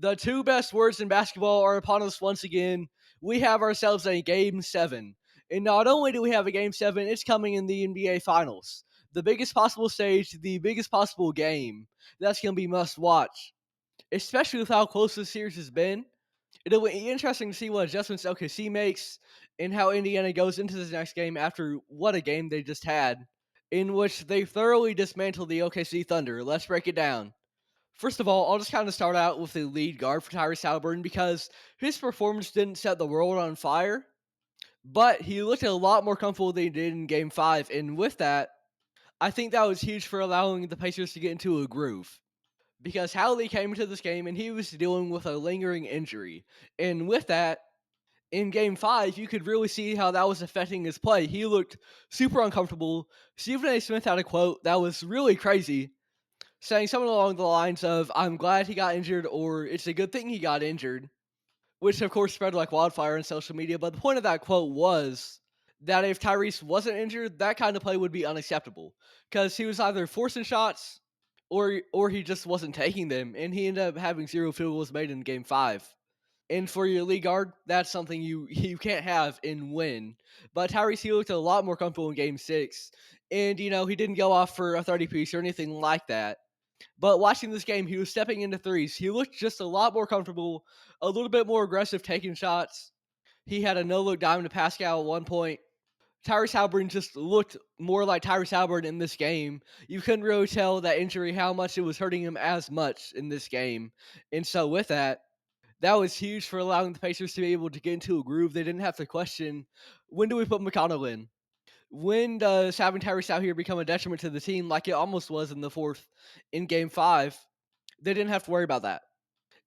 The two best words in basketball are upon us once again. We have ourselves a Game 7. And not only do we have a Game 7, it's coming in the NBA Finals. The biggest possible stage, the biggest possible game. That's going to be must watch, especially with how close this series has been. It'll be interesting to see what adjustments OKC makes and how Indiana goes into this next game after what a game they just had, in which they thoroughly dismantled the OKC Thunder. Let's break it down. First of all, I'll just kind of start out with the lead guard for Tyrse Haliburton because his performance didn't set the world on fire, but he looked a lot more comfortable than he did in Game 5, and with that, I think that was huge for allowing the Pacers to get into a groove. Because Howley came into this game and he was dealing with a lingering injury. And with that, in Game 5, you could really see how that was affecting his play. He looked super uncomfortable. Stephen A. Smith had a quote that was really crazy, saying something along the lines of, "I'm glad he got injured," or "It's a good thing he got injured," which of course spread like wildfire on social media. But the point of that quote was that if Tyrese wasn't injured, that kind of play would be unacceptable because he was either forcing shots or he just wasn't taking them, and he ended up having 0 field goals made in Game 5. And for your lead guard, that's something you can't have and win. But Tyrese, he looked a lot more comfortable in Game 6, and he didn't go off for a 30-piece or anything like that. But watching this game, he was stepping into threes. He looked just a lot more comfortable, a little bit more aggressive taking shots. He had a no-look diamond to Pascal at one point. Tyrese Haliburton just looked more like Tyrese Haliburton in this game. You couldn't really tell that injury, how much it was hurting him as much in this game. And so with that was huge for allowing the Pacers to be able to get into a groove. They didn't have to question, when do we put McConnell in? When does having Tyrese out here become a detriment to the team like it almost was in the fourth in Game 5? They didn't have to worry about that.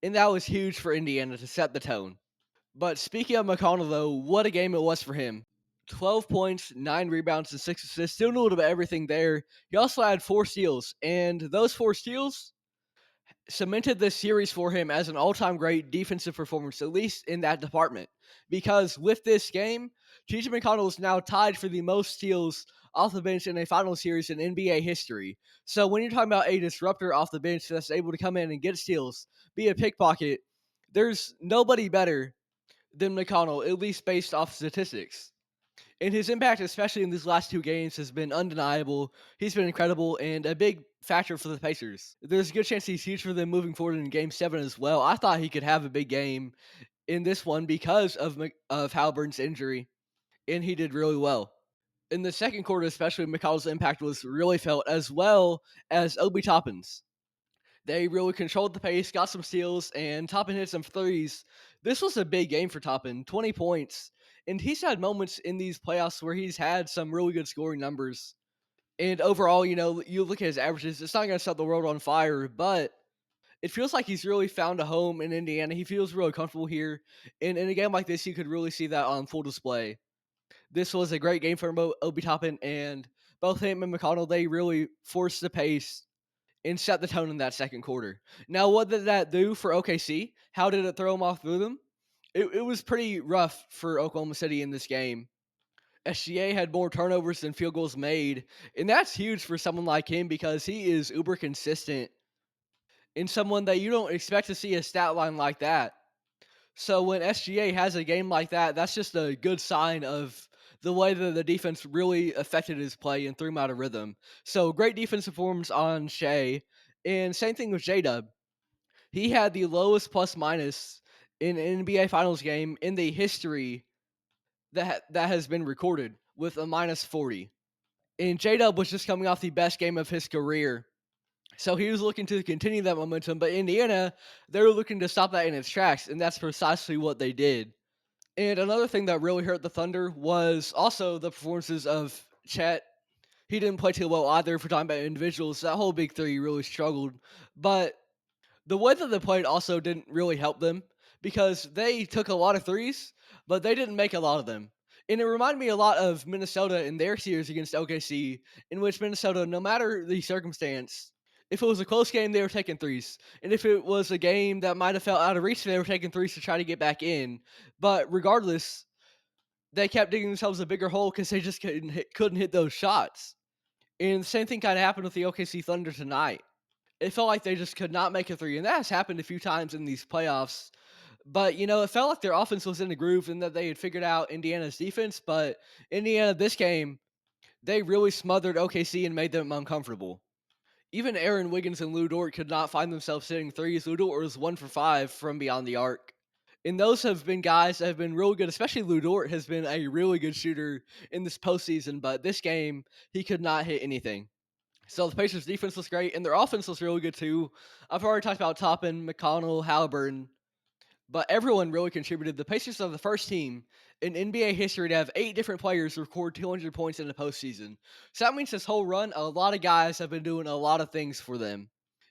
And that was huge for Indiana to set the tone. But speaking of McConnell, though, what a game it was for him. 12 points, 9 rebounds, and 6 assists. Still a little bit of everything there. He also had 4 steals. And those 4 steals cemented this series for him as an all-time great defensive performance, at least in that department. Because with this game, TJ McConnell is now tied for the most steals off the bench in a final series in NBA history. So when you're talking about a disruptor off the bench that's able to come in and get steals, be a pickpocket, there's nobody better than McConnell, at least based off statistics. And his impact, especially in these last 2 games, has been undeniable. He's been incredible and a big factor for the Pacers. There's a good chance he's huge for them moving forward in Game 7 as well. I thought he could have a big game in this one because of Haliburton's injury, and he did really well. In the second quarter, especially, McConnell's impact was really felt, as well as Obi Toppin's. They really controlled the pace, got some steals, and Toppin hit some threes. This was a big game for Toppin, 20 points. And he's had moments in these playoffs where he's had some really good scoring numbers. And overall, you look at his averages, it's not going to set the world on fire, but it feels like he's really found a home in Indiana. He feels really comfortable here. And in a game like this, you could really see that on full display. This was a great game for Obi Toppin, and both him and McConnell, they really forced the pace and set the tone in that second quarter. Now, what did that do for OKC? How did it throw them off rhythm? It was pretty rough for Oklahoma City in this game. SGA had more turnovers than field goals made, and that's huge for someone like him because he is uber consistent and someone that you don't expect to see a stat line like that. So when SGA has a game like that, that's just a good sign of the way that the defense really affected his play and threw him out of rhythm. So great defensive performance on Shai, and same thing with J-Dub. He had the lowest plus minus in an NBA Finals game in the history that has been recorded, with a minus 40. And J-Dub was just coming off the best game of his career. So he was looking to continue that momentum, but Indiana, they were looking to stop that in its tracks, and that's precisely what they did. And another thing that really hurt the Thunder was also the performances of Chet. He didn't play too well either. For talking about individuals, that whole big three really struggled. But the way that they played also didn't really help them because they took a lot of threes, but they didn't make a lot of them. And it reminded me a lot of Minnesota in their series against OKC, in which Minnesota, no matter the circumstance, if it was a close game, they were taking threes. And if it was a game that might have felt out of reach, they were taking threes to try to get back in. But regardless, they kept digging themselves a bigger hole because they just couldn't hit those shots. And the same thing kind of happened with the OKC Thunder tonight. It felt like they just could not make a three, and that has happened a few times in these playoffs. But it felt like their offense was in the groove and that they had figured out Indiana's defense. But Indiana, this game, they really smothered OKC and made them uncomfortable. Even Aaron Wiggins and Lou Dort could not find themselves hitting threes. Lou Dort was 1 for 5 from beyond the arc. And those have been guys that have been really good, especially Lou Dort has been a really good shooter in this postseason. But this game, he could not hit anything. So the Pacers' defense was great, and their offense was really good too. I've already talked about Toppin, McConnell, Haliburton, but everyone really contributed. The Pacers are the first team in NBA history to have 8 different players record 200 points in the postseason. So that means this whole run, a lot of guys have been doing a lot of things for them.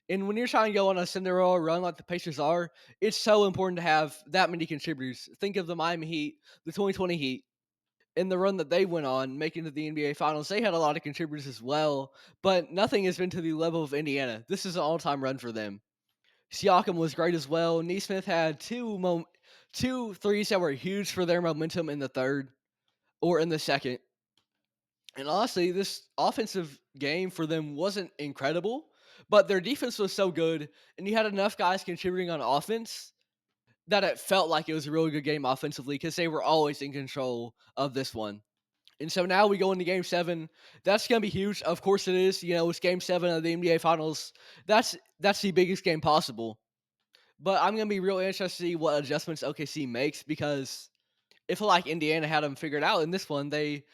And when you're trying to go on a Cinderella run like the Pacers are, it's so important to have that many contributors. Think of the Miami Heat, the 2020 Heat, in the run that they went on, making it to the NBA Finals. They had a lot of contributors as well, but nothing has been to the level of Indiana. This is an all-time run for them. Siakam was great as well. Nesmith had two threes that were huge for their momentum in the third or in the second. And honestly, this offensive game for them wasn't incredible, but their defense was so good, and you had enough guys contributing on offense that it felt like it was a really good game offensively because they were always in control of this one. And so now we go into game 7. That's going to be huge. Of course it is. It's game 7 of the NBA Finals. That's the biggest game possible. But I'm going to be really interested to see what adjustments OKC makes because it felt like Indiana had them figured out in this one. They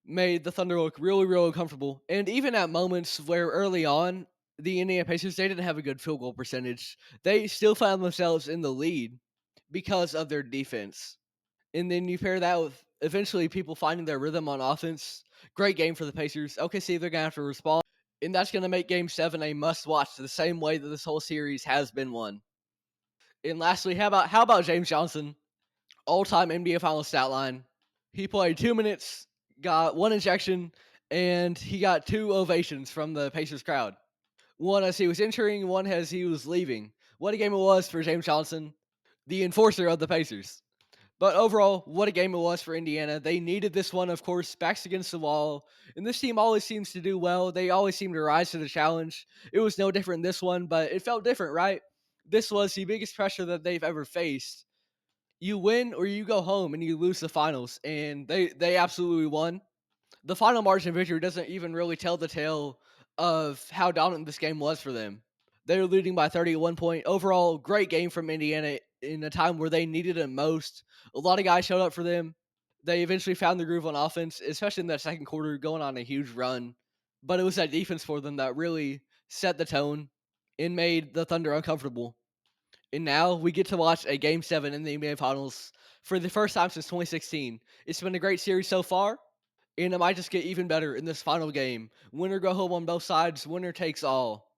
made the Thunder look really, really comfortable. And even at moments where early on, the Indiana Pacers, they didn't have a good field goal percentage, they still found themselves in the lead because of their defense. And then you pair that with eventually people finding their rhythm on offense. Great game for the Pacers. OKC, they're going to have to respond. And that's going to make game 7 a must watch the same way that this whole series has been won. And lastly, how about James Johnson? All-time NBA Finals stat line. He played 2 minutes, got 1 injection, and he got 2 ovations from the Pacers crowd. One as he was entering, one as he was leaving. What a game it was for James Johnson, the enforcer of the Pacers. But overall, what a game it was for Indiana. They needed this one, of course, backs against the wall. And this team always seems to do well. They always seem to rise to the challenge. It was no different in this one, but it felt different, right? This was the biggest pressure that they've ever faced. You win or you go home and you lose the finals. And they absolutely won. The final margin of victory doesn't even really tell the tale of how dominant this game was for them. They were leading by 30 at one point. Overall, great game from Indiana in a time where they needed it most. A lot of guys showed up for them. They eventually found the groove on offense, especially in that second quarter, going on a huge run. But it was that defense for them that really set the tone and made the Thunder uncomfortable. And now we get to watch a Game 7 in the NBA Finals for the first time since 2016. It's been a great series so far, and it might just get even better in this final game. Winner go home on both sides. Winner takes all.